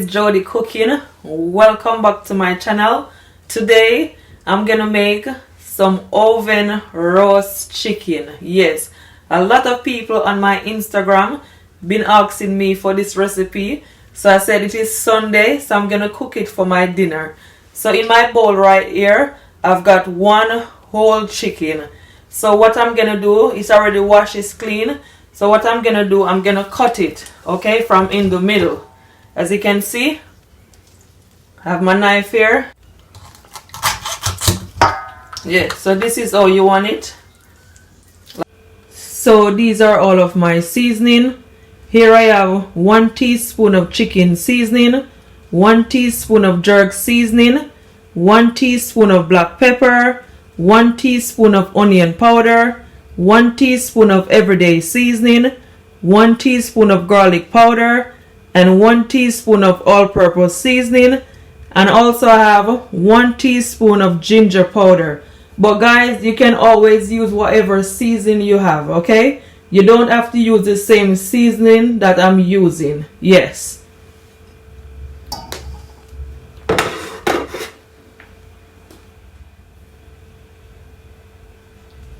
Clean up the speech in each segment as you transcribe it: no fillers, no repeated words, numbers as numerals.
Jody cooking. Welcome back to my channel. Today I'm gonna make some oven roast chicken. Yes, a lot of people on my Instagram been asking me for this recipe, so I said it is Sunday, so I'm gonna cook it for my dinner. So in my bowl right here I've got one whole chicken. So what I'm gonna do is already washed, it's clean. So what I'm gonna do, I'm gonna cut it, okay, from in the middle. As you can see, I have my knife here. Yeah, so this is how you want it. So these are all of my seasoning. Here I have 1 teaspoon of chicken seasoning, 1 teaspoon of jerk seasoning, 1 teaspoon of black pepper, 1 teaspoon of onion powder, 1 teaspoon of everyday seasoning, 1 teaspoon of garlic powder, and 1 teaspoon of all-purpose seasoning, and also I have 1 teaspoon of ginger powder. But guys, you can always use whatever seasoning you have, okay? You don't have to use the same seasoning that I'm using. Yes.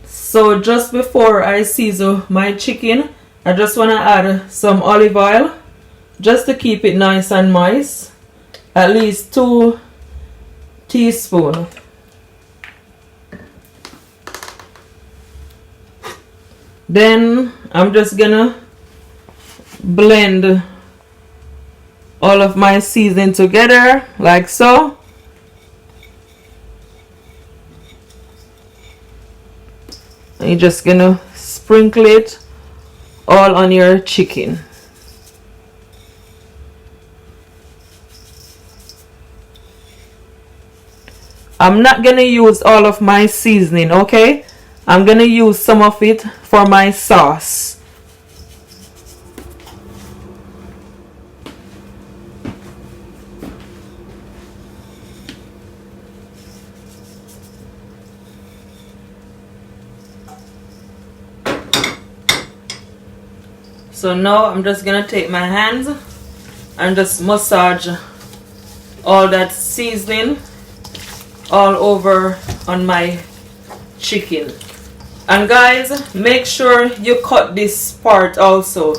So just before I season my chicken, I just want to add some olive oil just to keep it nice and moist. At least 2 teaspoons. Then I'm just gonna blend all of my seasoning together like so. And you're just gonna sprinkle it all on your chicken. I'm not gonna use all of my seasoning, okay? I'm gonna use some of it for my sauce. So now I'm just gonna take my hands and just massage all that seasoning all over on my chicken. And guys, make sure you cut this part also.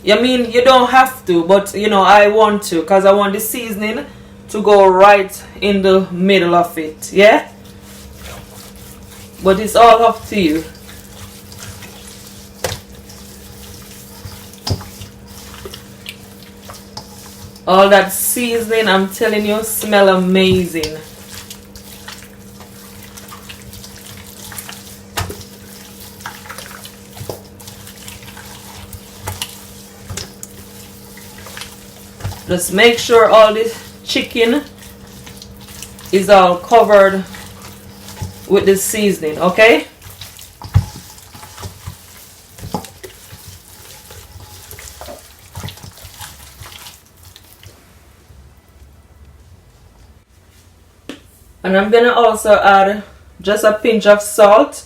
I mean, you don't have to, but you know, I want to, because I want the seasoning to go right in the middle of it, yeah? But it's all up to you. All that seasoning, I'm telling you, smell amazing. Just make sure all this chicken is all covered with the seasoning, okay? And I'm gonna also add just a pinch of salt.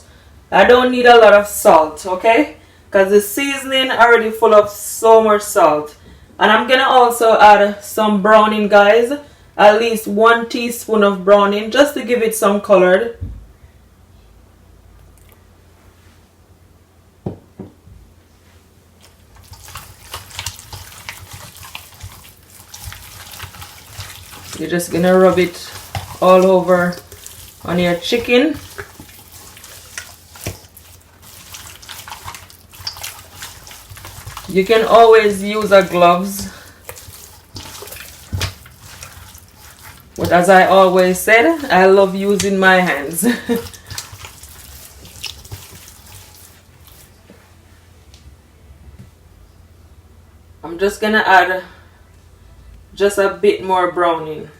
I don't need a lot of salt, okay? Because the seasoning already full of so much salt. And I'm gonna also add some browning, guys. At least 1 teaspoon of browning, just to give it some color. You're just gonna rub it all over on your chicken. You can always use a gloves, but as I always said, I love using my hands. I'm just gonna add just a bit more browning.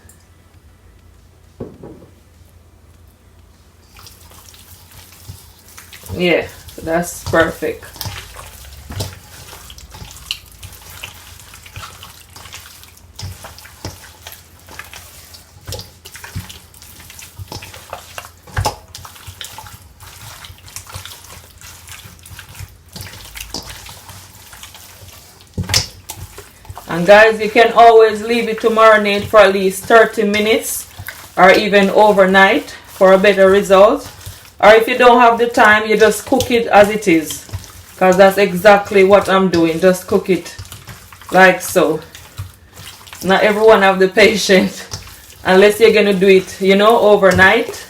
Yeah, that's perfect. And guys, you can always leave it to marinate for at least 30 minutes or even overnight for a better result. Or if you don't have the time, you just cook it as it is, because that's exactly what I'm doing. Just cook it like so. Not everyone have the patience unless you're gonna do it, you know, overnight.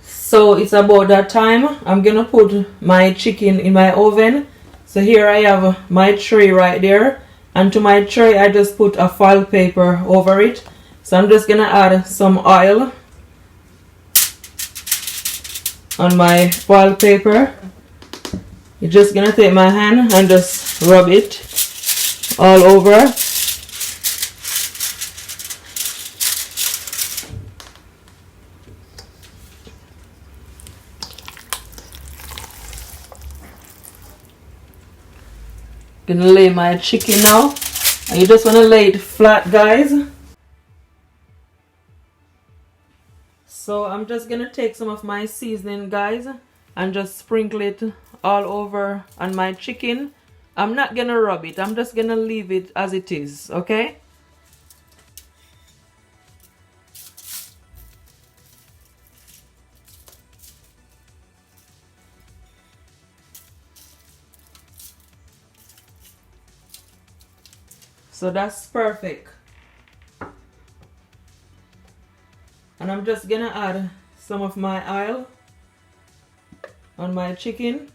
So it's about that time. I'm gonna put my chicken in my oven. So here I have my tray right there, and to my tray I just put a foil paper over it. So I'm just gonna add some oil on my foil paper. You're just gonna take my hand and just rub it all over. Gonna lay my chicken now, and you just want to lay it flat, guys. So I'm just gonna take some of my seasoning, guys, and just sprinkle it all over on my chicken. I'm not gonna rub it, I'm just gonna leave it as it is, okay? So that's perfect. And I'm just gonna add some of my oil on my chicken.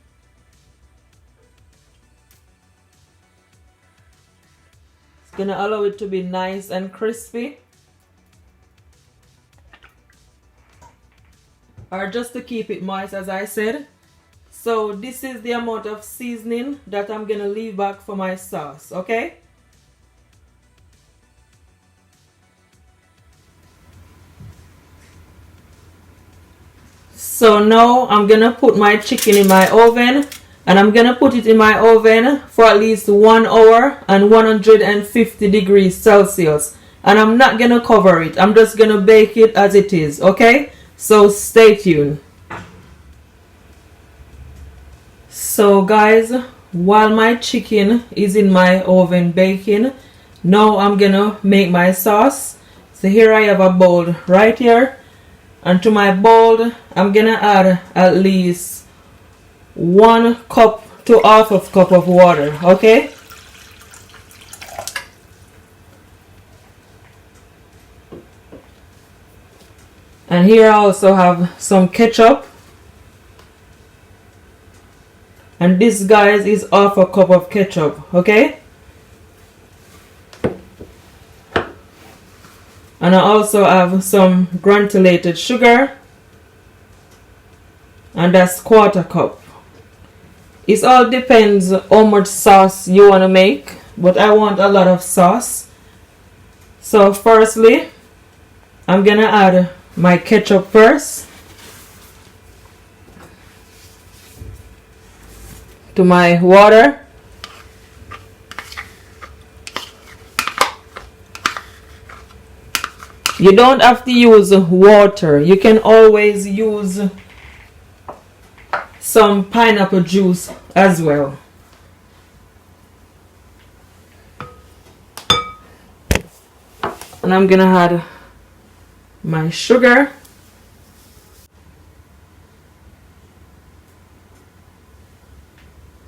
It's gonna allow it to be nice and crispy. Or just to keep it moist, as I said. So this is the amount of seasoning that I'm gonna leave back for my sauce, okay? So now I'm gonna put my chicken in my oven, and I'm gonna put it in my oven for at least 1 hour and 150 degrees Celsius. And I'm not gonna cover it, I'm just gonna bake it as it is, okay? So stay tuned. So guys, while my chicken is in my oven baking, now I'm gonna make my sauce. So here I have a bowl right here. And to my bowl, I'm gonna add at least 1 cup to half of cup of water, okay? And here I also have some ketchup. And this, guys, is half a cup of ketchup, okay? And I also have some granulated sugar, and that's 1/4 cup. It all depends how much sauce you want to make, but I want a lot of sauce. So firstly, I'm gonna add my ketchup first to my water. You don't have to use water. You can always use some pineapple juice as well. And I'm gonna add my sugar.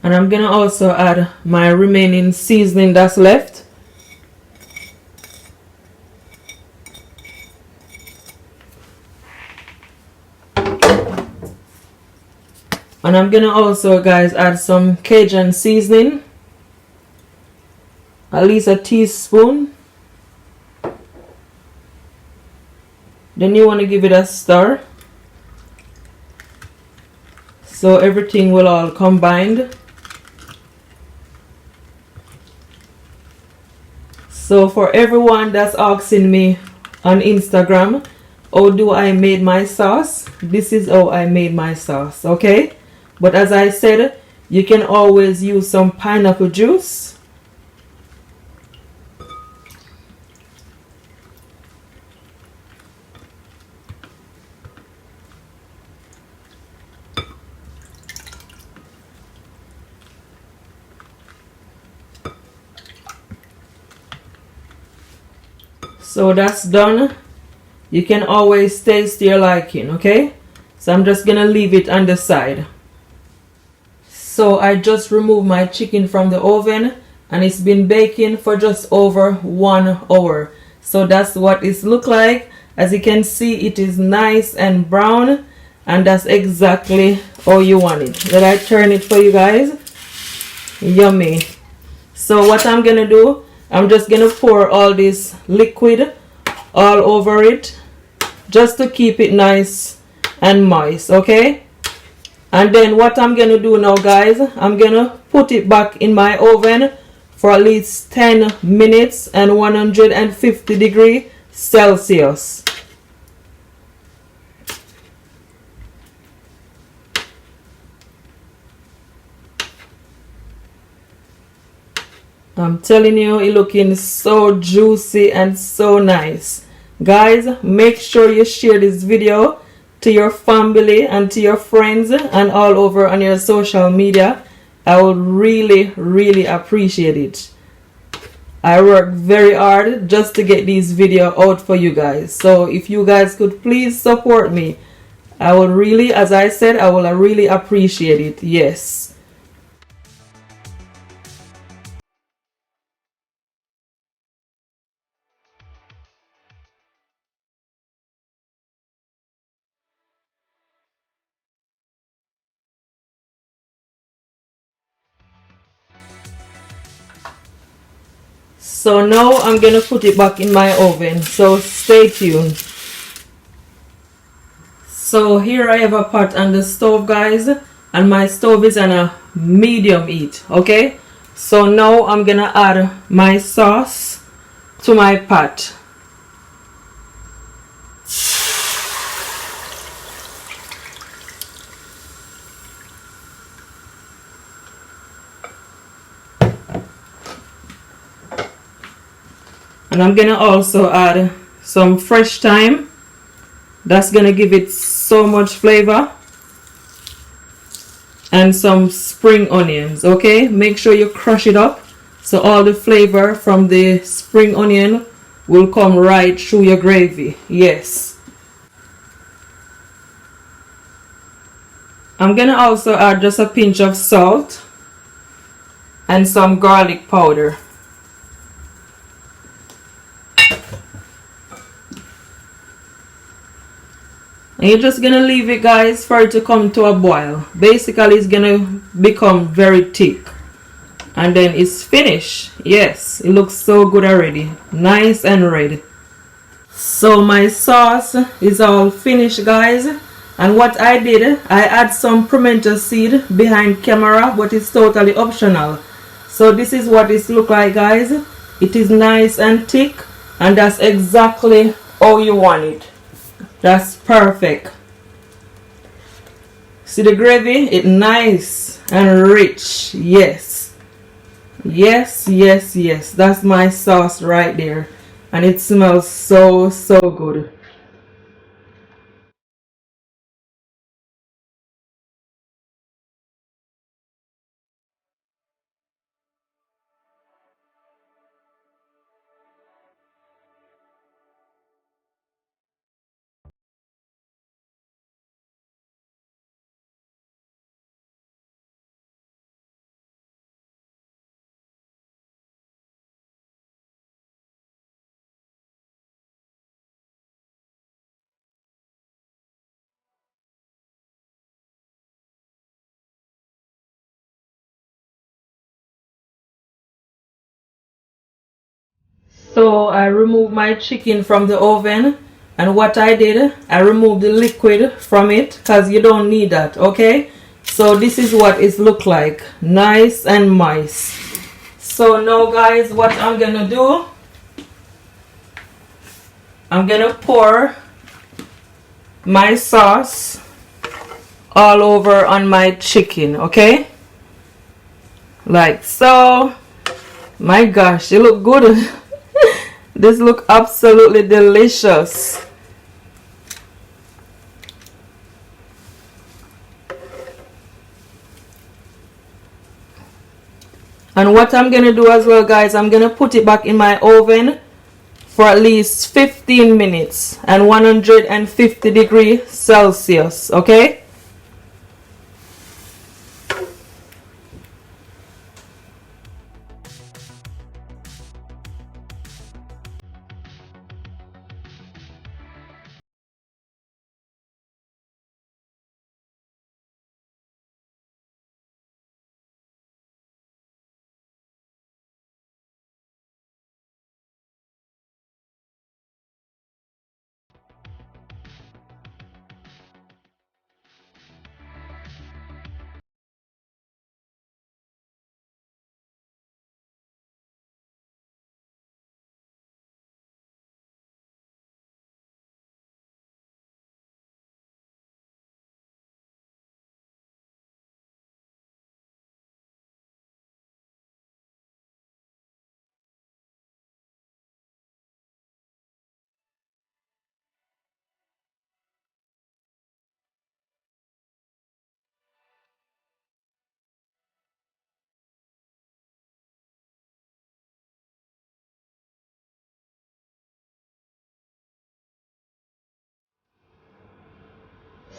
And I'm gonna also add my remaining seasoning that's left. And I'm gonna also, guys, add some Cajun seasoning, at least a teaspoon. Then you want to give it a stir so everything will all combine. So for everyone that's asking me on Instagram, how do I made my sauce? This is how I made my sauce, okay? But as I said, you can always use some pineapple juice. So that's done. You can always taste to your liking, okay? So I'm just gonna leave it on the side. So I just removed my chicken from the oven and it's been baking for just over 1 hour. So that's what it looks like. As you can see, it is nice and brown, and that's exactly how you want it. Let I turn it for you guys. Yummy. So what I'm gonna do, I'm just gonna pour all this liquid all over it just to keep it nice and moist, okay? And then what I'm gonna do now, guys, I'm gonna put it back in my oven for at least 10 minutes and 150 degrees Celsius. I'm telling you, it's looking so juicy and so nice. Guys, make sure you share this video to your family and to your friends and all over on your social media. I would really appreciate it. I work very hard just to get these videos out for you guys. So if you guys could please support me, I will really, as I said, I will really appreciate it. Yes. So now I'm gonna put it back in my oven, so stay tuned. So here I have a pot on the stove, guys, and my stove is on a medium heat, okay? So now I'm gonna add my sauce to my pot. And I'm gonna also add some fresh thyme. That's gonna give it so much flavor. And some spring onions, okay? Make sure you crush it up so all the flavor from the spring onion will come right through your gravy. Yes. I'm gonna also add just a pinch of salt and some garlic powder. And you're just gonna leave it, guys, for it to come to a boil. Basically, it's gonna become very thick. And then it's finished. Yes, it looks so good already. Nice and red. So my sauce is all finished, guys. And what I did, I add some pimento seed behind camera, but it's totally optional. So this is what it looks like, guys. It is nice and thick, and that's exactly how you want it. That's perfect. See the gravy? It's nice and rich. Yes. Yes, yes, yes. That's my sauce right there. And it smells so good. So I removed my chicken from the oven, and what I did, I removed the liquid from it because you don't need that, okay? So this is what it look like, nice and moist. So now, guys, what I'm gonna do, I'm gonna pour my sauce all over on my chicken, okay? Like so. My gosh, it look good. This look absolutely delicious. And what I'm gonna do as well, guys, I'm gonna put it back in my oven for at least 15 minutes and 150 degrees Celsius, okay?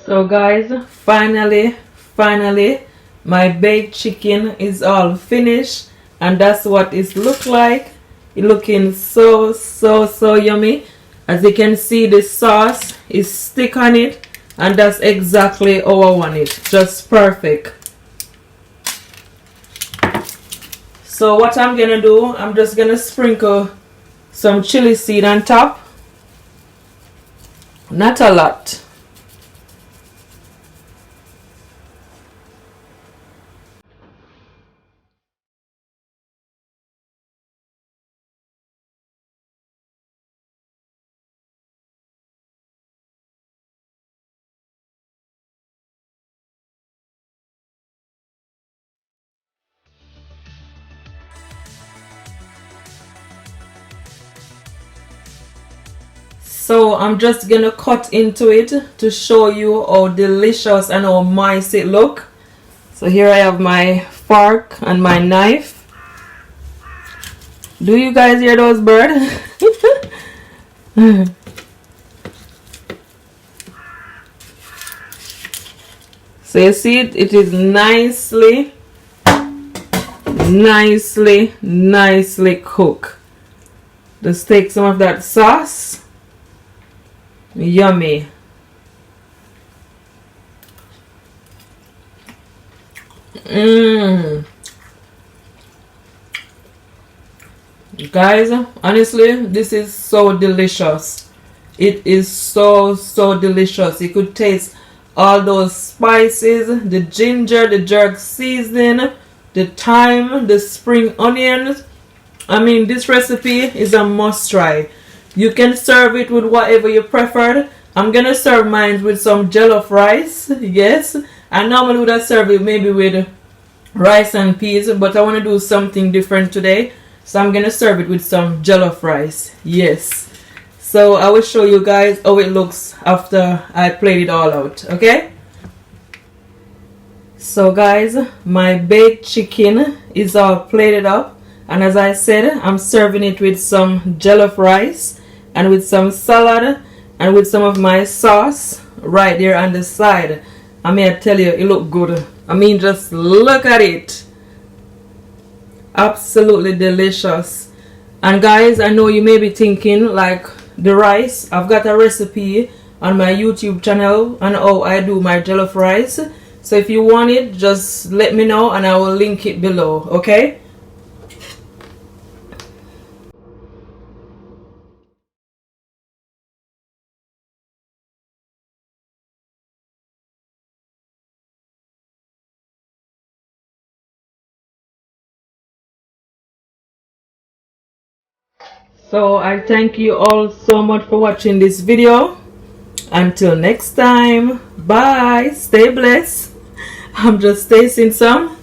So guys, finally my baked chicken is all finished, and that's what it look like. It looking so yummy. As you can see, the sauce is stick on it, and that's exactly how I want it, just perfect. So what I'm gonna do, I'm just gonna sprinkle some chili seed on top, not a lot. So I'm just gonna cut into it to show you how delicious and how moist it look. So here I have my fork and my knife. Do you guys hear those birds? So you see it, it is nicely cooked. Just take some of that sauce. Yummy. Guys, honestly, this is so delicious. It is so delicious. You could taste all those spices, the ginger, the jerk seasoning, the thyme, the spring onions. I mean, this recipe is a must try. You can serve it with whatever you preferred. I'm gonna serve mine with some jollof rice. Yes, I normally would have served it maybe with rice and peas, but I want to do something different today, so I'm gonna serve it with some jollof rice. Yes, so I will show you guys how it looks after I played it all out. Okay, so guys, my baked chicken is all plated up, and as I said, I'm serving it with some jollof rice and with some salad and with some of my sauce right there on the side. I mean, I tell you, it look good. I mean, just look at it. Absolutely delicious. And guys, I know you may be thinking like the rice. I've got a recipe on my YouTube channel on how I do my jollof rice. So if you want it, just let me know and I will link it below. Okay? So I thank you all so much for watching this video. Until next time, bye. Stay blessed. I'm just tasting some.